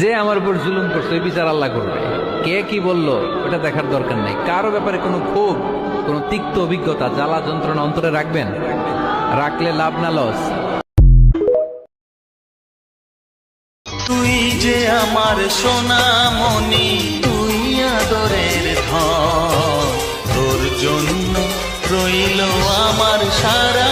যে আমার উপর জুলুম করছে ওই বিচার আল্লাহ করবে। কে কি বললো ওটা দেখার দরকার নেই। কারো ব্যাপারে কোনো ক্ষোভ, কোনো তিক্ত অভিজ্ঞতা, জ্বালা যন্ত্রণা অন্তরে রাখবেন? রাখলে লাভ না লস। তুই যে আমার সোনামণি, তুই আদরের ধন, তোর জন্য রইল আমার সারা